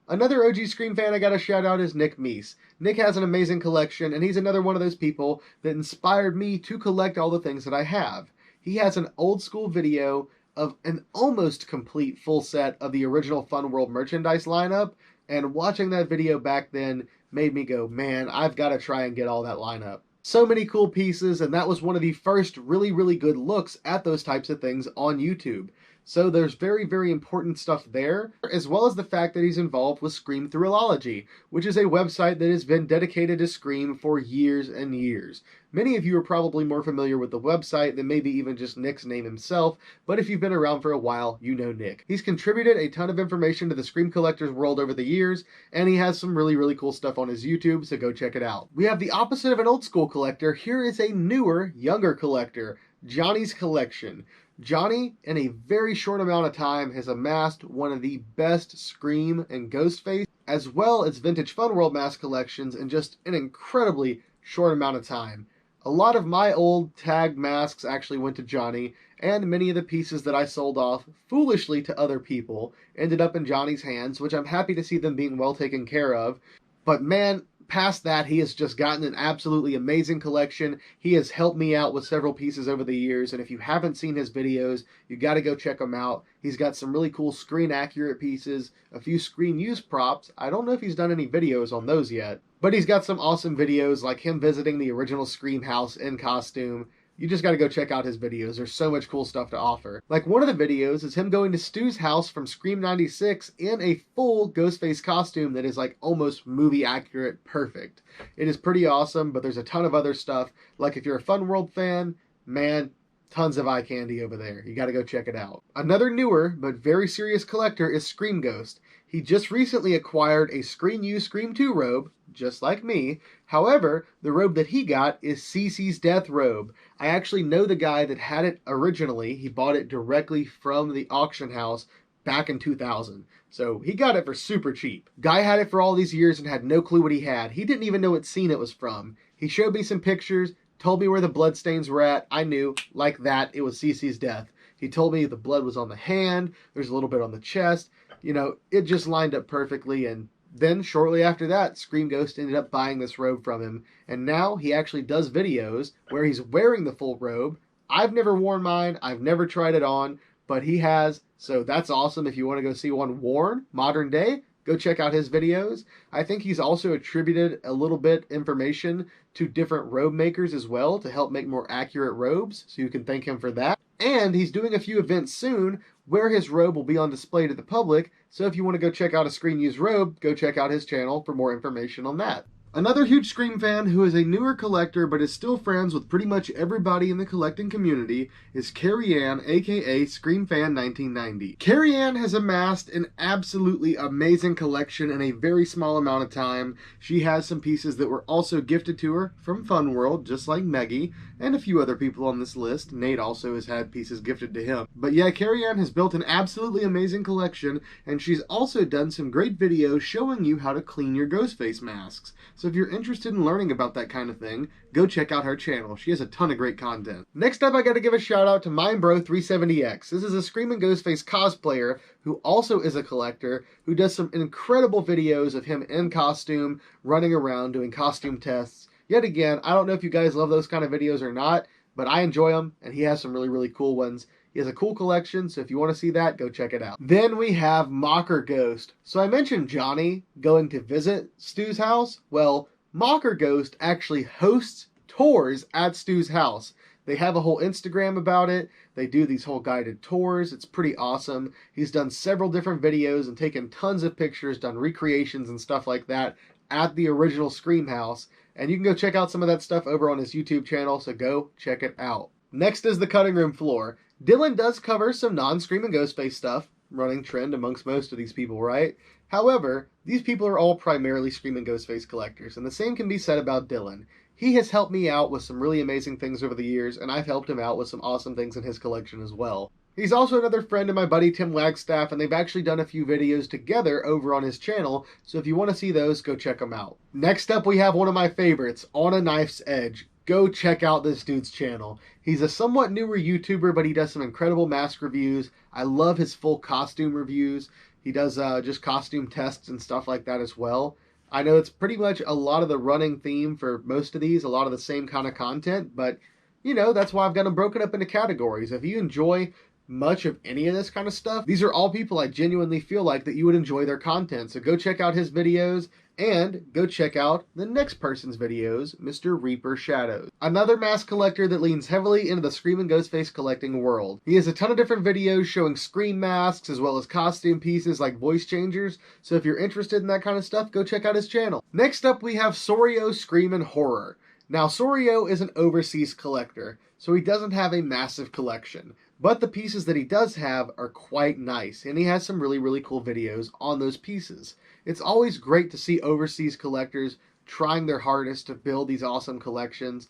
Another OG Scream fan I gotta shout out is Nick MEECE. Nick has an amazing collection, and he's another one of those people that inspired me to collect all the things that I have. He has an old school video of an almost complete full set of the original Fun World merchandise lineup, and watching that video back then made me go, man, I've gotta try and get all that lineup. So many cool pieces, and that was one of the first really good looks at those types of things on YouTube. So there's very important stuff there, as well as the fact that he's involved with Scream Thrillology, which is a website that has been dedicated to Scream for years and years. Many of you are probably more familiar with the website than maybe even just Nick's name himself, but if you've been around for a while, you know Nick. He's contributed a ton of information to the Scream collector's world over the years, and he has some really cool stuff on his YouTube, so go check it out. We have the opposite of an old school collector. Here is a newer, younger collector, Johnny's Collection. Johnny, in a very short amount of time, has amassed one of the best Scream and Ghostface, as well as vintage Fun World mask collections in just an incredibly short amount of time. A lot of my old tagged masks actually went to Johnny, and many of the pieces that I sold off foolishly to other people ended up in Johnny's hands, which I'm happy to see them being well taken care of. But man, past that, he has just gotten an absolutely amazing collection. He has helped me out with several pieces over the years, and if you haven't seen his videos, you got to go check them out. He's got some really cool screen-accurate pieces, a few screen-used props. I don't know if he's done any videos on those yet, but he's got some awesome videos like him visiting the original Scream house in costume. You just got to go check out his videos. There's so much cool stuff to offer. Like one of the videos is him going to Stu's house from Scream 96 in a full Ghostface costume that is like almost movie accurate perfect. It is pretty awesome, but there's a ton of other stuff. Like if you're a Fun World fan, man, tons of eye candy over there. You got to go check it out. Another newer but very serious collector is Scream Ghost. He just recently acquired a Scream U Scream 2 robe, just like me. However, the robe that he got is Cece's death robe. I actually know the guy that had it originally. He bought it directly from the auction house back in 2000. So he got it for super cheap. Guy had it for all these years and had no clue what he had. He didn't even know what scene it was from. He showed me some pictures, told me where the bloodstains were at. I knew, like that, it was Cece's death. He told me the blood was on the hand, there's a little bit on the chest. You know, it just lined up perfectly, and then shortly after that, Scream Ghost ended up buying this robe from him, and now he actually does videos where he's wearing the full robe. I've never worn mine, I've never tried it on, but he has, so that's awesome. If you want to go see one worn, modern day, go check out his videos. I think he's also attributed a little bit information to different robe makers as well to help make more accurate robes, so you can thank him for that. And he's doing a few events soon where his robe will be on display to the public, so if you want to go check out a Scream Used robe, go check out his channel for more information on that. Another huge Scream fan who is a newer collector but is still friends with pretty much everybody in the collecting community is Carrie Ann, aka ScreamFan1990. Carrie Ann has amassed an absolutely amazing collection in a very small amount of time. She has some pieces that were also gifted to her from Fun World, just like Meggie, and a few other people on this list. Nate also has had pieces gifted to him. But yeah, Carrie Ann has built an absolutely amazing collection, and she's also done some great videos showing you how to clean your Ghostface masks. So if you're interested in learning about that kind of thing, go check out her channel. She has a ton of great content. Next up, I gotta give a shout out to MindBro370X. This is a Scream and Ghostface cosplayer who also is a collector, who does some incredible videos of him in costume, running around doing costume tests. Yet again, I don't know if you guys love those kind of videos or not, but I enjoy them, and he has some really cool ones. He has a cool collection, so if you want to see that, go check it out. Then we have Mocker Ghost. So I mentioned Johnny going to visit Stu's house. Well, Mocker Ghost actually hosts tours at Stu's house. They have a whole Instagram about it. They do these whole guided tours. It's pretty awesome. He's done several different videos and taken tons of pictures, done recreations and stuff like that at the original Scream house. And you can go check out some of that stuff over on his YouTube channel, so go check it out. Next is the cutting room floor. Dylan does cover some non-Scream and Ghostface stuff, running trend amongst most of these people, right? However, these people are all primarily Scream and Ghostface collectors, and the same can be said about Dylan. He has helped me out with some really amazing things over the years, and I've helped him out with some awesome things in his collection as well. He's also another friend of my buddy Tim Wagstaff, and they've actually done a few videos together over on his channel, so if you want to see those, go check them out. Next up, we have one of my favorites, On a Knife's Edge. Go check out this dude's channel. He's a somewhat newer YouTuber, but he does some incredible mask reviews. I love his full costume reviews. He does just costume tests and stuff like that as well. I know it's pretty much a lot of the running theme for most of these, a lot of the same kind of content, but, you know, that's why I've got them broken up into categories. If you enjoy much of any of this kind of stuff, these are all people I genuinely feel like that you would enjoy their content. So go check out his videos, and go check out the next person's videos, Mr. Reaper Shadows. Another mask collector that leans heavily into the Scream and Ghostface collecting world. He has a ton of different videos showing Scream masks as well as costume pieces like voice changers, so if you're interested in that kind of stuff, go check out his channel. Next up we have Sorio Scream and Horror. Now Sorio is an overseas collector, so he doesn't have a massive collection. But the pieces that he does have are quite nice, and he has some really cool videos on those pieces. It's always great to see overseas collectors trying their hardest to build these awesome collections.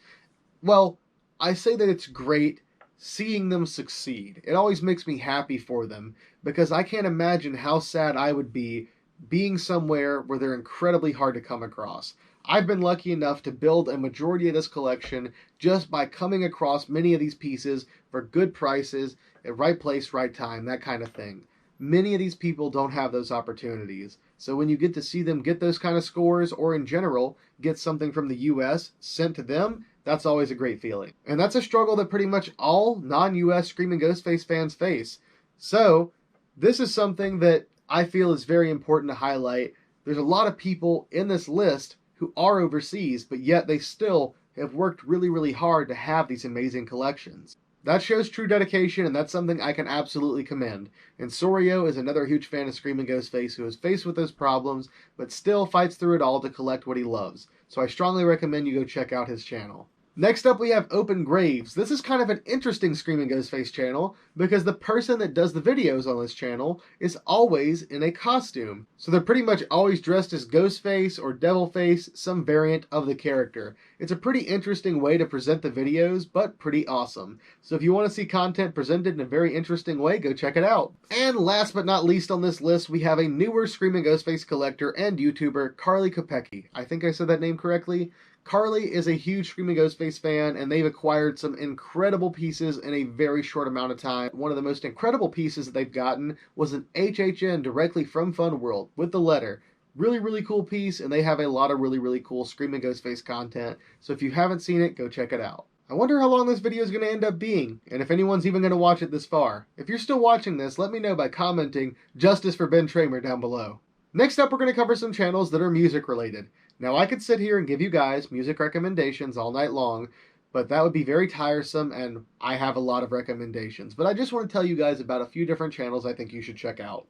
Well, I say that it's great seeing them succeed. It always makes me happy for them, because I can't imagine how sad I would be being somewhere where they're incredibly hard to come across. I've been lucky enough to build a majority of this collection just by coming across many of these pieces for good prices, at right place, right time, that kind of thing. Many of these people don't have those opportunities. So when you get to see them get those kind of scores, or in general, get something from the US sent to them, that's always a great feeling. And that's a struggle that pretty much all non-US Scream and Ghostface fans face. So this is something that I feel is very important to highlight. There's a lot of people in this list who are overseas, but yet they still have worked really hard to have these amazing collections. That shows true dedication, and that's something I can absolutely commend. And Sorio is another huge fan of Scream and Ghostface who is faced with those problems, but still fights through it all to collect what he loves. So I strongly recommend you go check out his channel. Next up we have Open Graves. This is kind of an interesting Scream and Ghostface channel because the person that does the videos on this channel is always in a costume. So they're pretty much always dressed as Ghostface or Devilface, some variant of the character. It's a pretty interesting way to present the videos, but pretty awesome. So if you want to see content presented in a very interesting way, go check it out. And last but not least on this list, we have a newer Scream and Ghostface collector and YouTuber, Carly Kopecki. I think I said that name correctly. Carly is a huge Scream and Ghostface fan, and they've acquired some incredible pieces in a very short amount of time. One of the most incredible pieces that they've gotten was an HHN directly from Fun World with the letter. Really cool piece, and they have a lot of really cool Scream and Ghostface content. So if you haven't seen it, go check it out. I wonder how long this video is going to end up being, and if anyone's even going to watch it this far. If you're still watching this, let me know by commenting "Justice for Ben Tramer" down below. Next up, we're going to cover some channels that are music related. Now, I could sit here and give you guys music recommendations all night long, but that would be very tiresome, and I have a lot of recommendations. But I just want to tell you guys about a few different channels I think you should check out.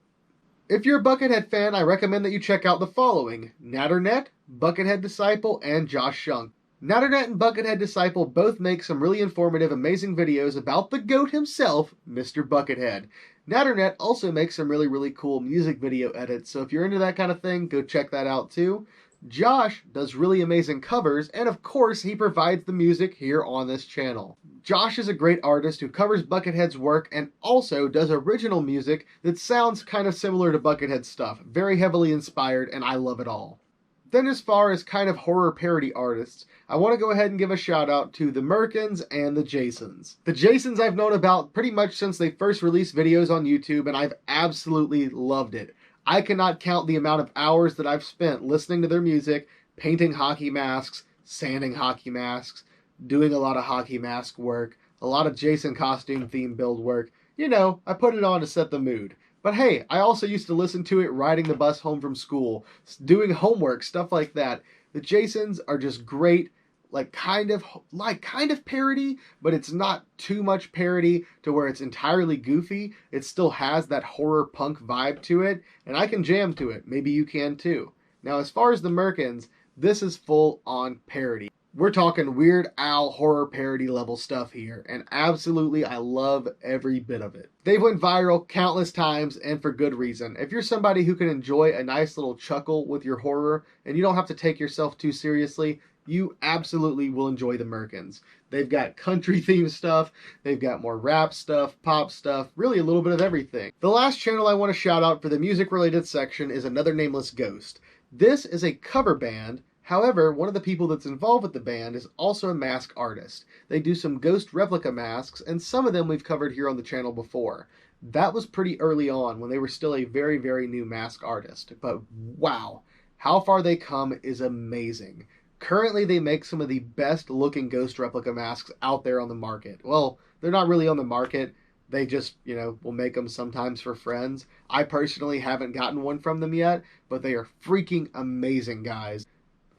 If you're a Buckethead fan, I recommend that you check out the following: Natternet, Buckethead Disciple, and Josh Shunk. Natternet and Buckethead Disciple both make some really informative, amazing videos about the GOAT himself, Mr. Buckethead. Natternet also makes some really cool music video edits, so if you're into that kind of thing, go check that out too. Josh does really amazing covers, and of course he provides the music here on this channel. Josh is a great artist who covers Buckethead's work and also does original music that sounds kind of similar to Buckethead's stuff. Very heavily inspired, and I love it all. Then as far as kind of horror parody artists, I want to go ahead and give a shout out to the Merkins and the Jasons. The Jasons I've known about pretty much since they first released videos on YouTube, and I've absolutely loved it. I cannot count the amount of hours that I've spent listening to their music, painting hockey masks, sanding hockey masks, doing a lot of hockey mask work, a lot of Jason costume theme build work. You know, I put it on to set the mood. But hey, I also used to listen to it riding the bus home from school, doing homework, stuff like that. The Jasons are just great, kind of parody, but it's not too much parody to where it's entirely goofy. It still has that horror punk vibe to it, and I can jam to it. Maybe you can too. Now, as far as the Merkins, this is full on parody. We're talking Weird Al horror parody level stuff here, and absolutely I love every bit of it. They've went viral countless times, and for good reason. If you're somebody who can enjoy a nice little chuckle with your horror, and you don't have to take yourself too seriously, you absolutely will enjoy the Merkins. They've got country themed stuff, they've got more rap stuff, pop stuff, really a little bit of everything. The last channel I want to shout out for the music related section is Another Nameless Ghost. This is a cover band. However, one of the people that's involved with the band is also a mask artist. They do some ghost replica masks, and some of them we've covered here on the channel before. That was pretty early on when they were still a very, very new mask artist. But wow, how far they come is amazing. Currently, they make some of the best looking ghost replica masks out there on the market. Well, they're not really on the market. They just, will make them sometimes for friends. I personally haven't gotten one from them yet, but they are freaking amazing, guys.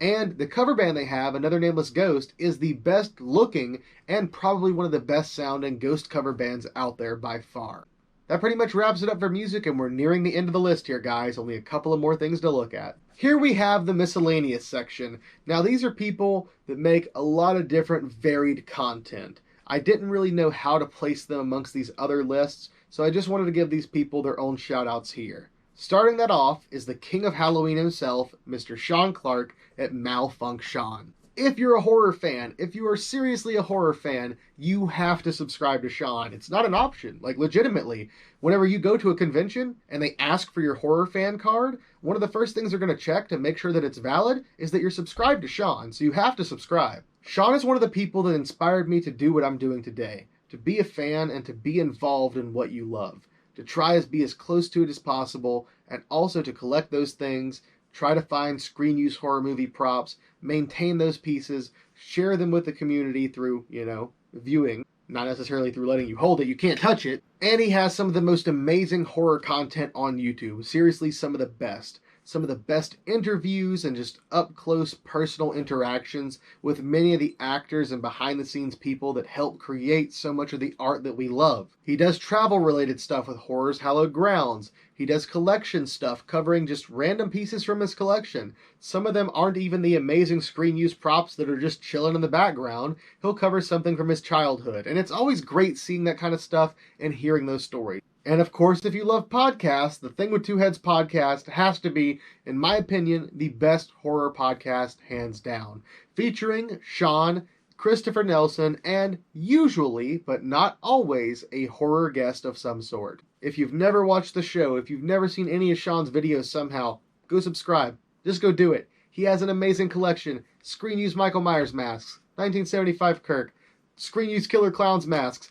And the cover band they have, Another Nameless Ghost, is the best looking and probably one of the best sounding ghost cover bands out there by far. That pretty much wraps it up for music, and we're nearing the end of the list here, guys. Only a couple of more things to look at. Here we have the miscellaneous section. Now, these are people that make a lot of different varied content. I didn't really know how to place them amongst these other lists, so I just wanted to give these people their own shout-outs here. Starting that off is the king of Halloween himself, Mr. Sean Clark at Malfunction. If you're a horror fan, if you are seriously a horror fan, you have to subscribe to Sean. It's not an option, like legitimately. Whenever you go to a convention and they ask for your horror fan card, one of the first things they're going to check to make sure that it's valid is that you're subscribed to Sean, so you have to subscribe. Sean is one of the people that inspired me to do what I'm doing today, to be a fan and to be involved in what you love, to try be as close to it as possible, and also to collect those things, try to find screen use horror movie props, maintain those pieces, share them with the community through, viewing, not necessarily through letting you hold it, you can't touch it. And he has some of the most amazing horror content on YouTube, seriously some of the best. Some of the best interviews and just up-close personal interactions with many of the actors and behind-the-scenes people that help create so much of the art that we love. He does travel-related stuff with Horror's Hallowed Grounds. He does collection stuff covering just random pieces from his collection. Some of them aren't even the amazing screen-use props that are just chilling in the background. He'll cover something from his childhood, and it's always great seeing that kind of stuff and hearing those stories. And of course, if you love podcasts, the Thing with Two Heads podcast has to be, in my opinion, the best horror podcast hands down. Featuring Sean, Christopher Nelson, and usually, but not always, a horror guest of some sort. If you've never watched the show, if you've never seen any of Sean's videos somehow, go subscribe. Just go do it. He has an amazing collection. Screen use Michael Myers masks, 1975 Kirk, screen use Killer Clowns masks.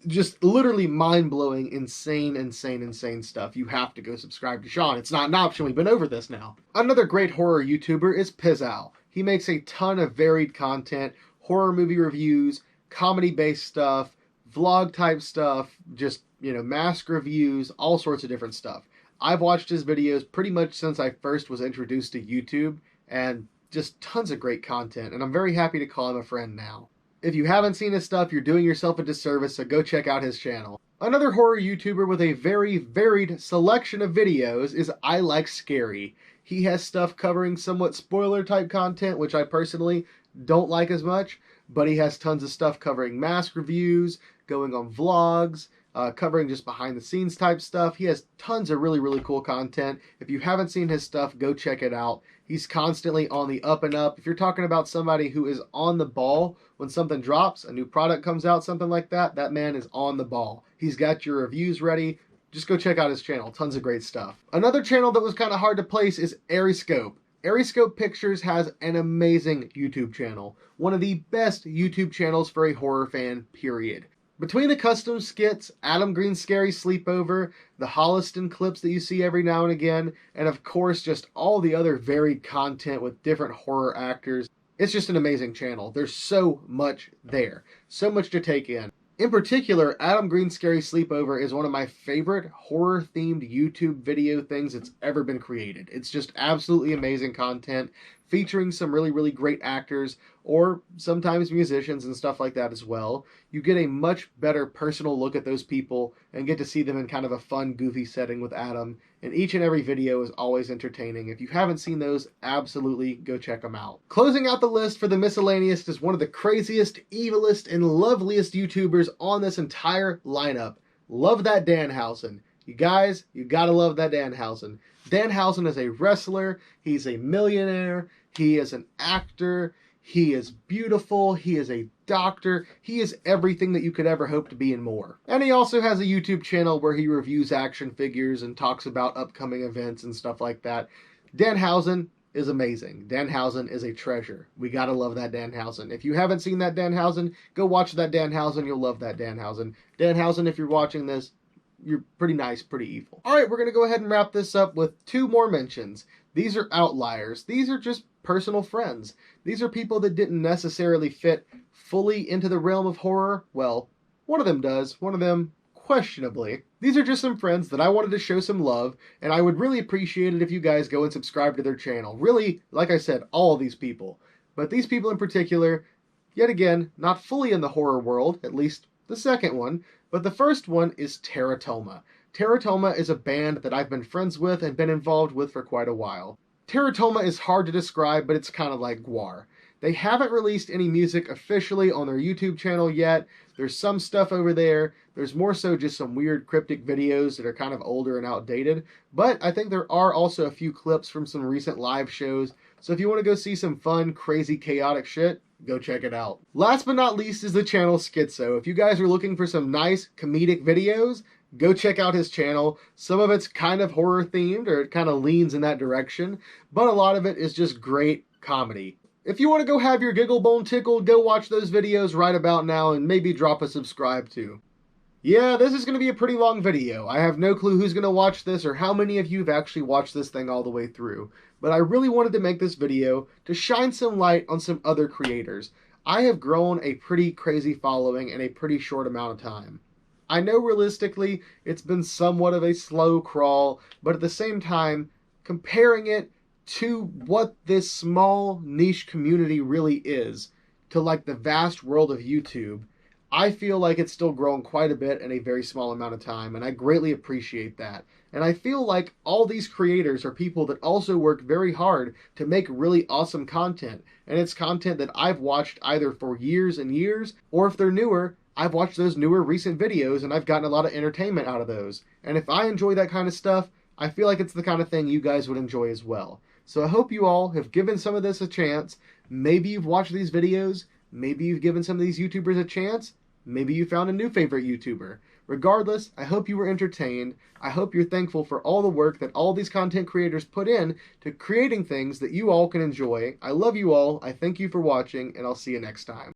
Just literally mind-blowing, insane stuff. You have to go subscribe to Sean. It's not an option. We've been over this now. Another great horror YouTuber is Pizzal. He makes a ton of varied content, horror movie reviews, comedy-based stuff, vlog-type stuff, just, mask reviews, all sorts of different stuff. I've watched his videos pretty much since I first was introduced to YouTube, and just tons of great content, and I'm very happy to call him a friend now. If you haven't seen his stuff, you're doing yourself a disservice, so go check out his channel. Another horror YouTuber with a very varied selection of videos is I Like Scary. He has stuff covering somewhat spoiler-type content, which I personally don't like as much, but he has tons of stuff covering mask reviews, going on vlogs, covering just behind-the-scenes type stuff. He has tons of really, really cool content. If you haven't seen his stuff, go check it out. He's constantly on the up and up. If you're talking about somebody who is on the ball when something drops, a new product comes out, something like that, that man is on the ball. He's got your reviews ready. Just go check out his channel. Tons of great stuff. Another channel that was kind of hard to place is Ariscope. Ariscope Pictures has an amazing YouTube channel. One of the best YouTube channels for a horror fan, period. Between the custom skits, Adam Green's Scary Sleepover, the Holliston clips that you see every now and again, and of course just all the other varied content with different horror actors, it's just an amazing channel. There's so much there. So much to take in. In particular, Adam Green's Scary Sleepover is one of my favorite horror-themed YouTube video things that's ever been created. It's just absolutely amazing content, featuring some really great actors, or sometimes musicians and stuff like that as well. You get a much better personal look at those people and get to see them in kind of a fun, goofy setting with Adam. And each and every video is always entertaining. If you haven't seen those, absolutely go check them out. Closing out the list for the miscellaneous is one of the craziest, evilest, and loveliest YouTubers on this entire lineup. Love that Danhausen. You guys, you gotta love that Danhausen. Danhausen is a wrestler, he's a millionaire, he is an actor, he is beautiful, he is a doctor, he is everything that you could ever hope to be and more. And he also has a YouTube channel where he reviews action figures and talks about upcoming events and stuff like that. Danhausen is amazing. Danhausen is a treasure. We gotta love that Danhausen. If you haven't seen that Danhausen, go watch that Danhausen. You'll love that Danhausen. Danhausen, if you're watching this, you're pretty nice, pretty evil. Alright, we're going to go ahead and wrap this up with 2 more mentions. These are outliers. These are just personal friends. These are people that didn't necessarily fit fully into the realm of horror. Well, one of them does, one of them questionably. These are just some friends that I wanted to show some love, and I would really appreciate it if you guys go and subscribe to their channel. Really, like I said, all of these people. But these people in particular, yet again, not fully in the horror world, at least the second one, but the first one is Teratoma. Teratoma is a band that I've been friends with and been involved with for quite a while. Teratoma is hard to describe, but it's kind of like GWAR. They haven't released any music officially on their YouTube channel yet. There's some stuff over there. There's more so just some weird cryptic videos that are kind of older and outdated. But I think there are also a few clips from some recent live shows. So if you want to go see some fun, crazy, chaotic shit, go check it out. Last but not least is the channel Schizo. If you guys are looking for some nice comedic videos, go check out his channel. Some of it's kind of horror themed, or it kind of leans in that direction, but a lot of it is just great comedy. If you want to go have your giggle bone tickled, go watch those videos right about now and maybe drop a subscribe too. Yeah, this is going to be a pretty long video. I have no clue who's going to watch this or how many of you have actually watched this thing all the way through. But I really wanted to make this video to shine some light on some other creators. I have grown a pretty crazy following in a pretty short amount of time. I know realistically it's been somewhat of a slow crawl, but at the same time, comparing it to what this small niche community really is, to like the vast world of YouTube, I feel like it's still grown quite a bit in a very small amount of time, and I greatly appreciate that. And I feel like all these creators are people that also work very hard to make really awesome content, and it's content that I've watched either for years and years, or if they're newer, I've watched those newer recent videos and I've gotten a lot of entertainment out of those. And if I enjoy that kind of stuff, I feel like it's the kind of thing you guys would enjoy as well. So I hope you all have given some of this a chance. Maybe you've watched these videos, maybe you've given some of these YouTubers a chance, maybe you found a new favorite YouTuber. Regardless, I hope you were entertained. I hope you're thankful for all the work that all these content creators put in to creating things that you all can enjoy. I love you all, I thank you for watching, and I'll see you next time.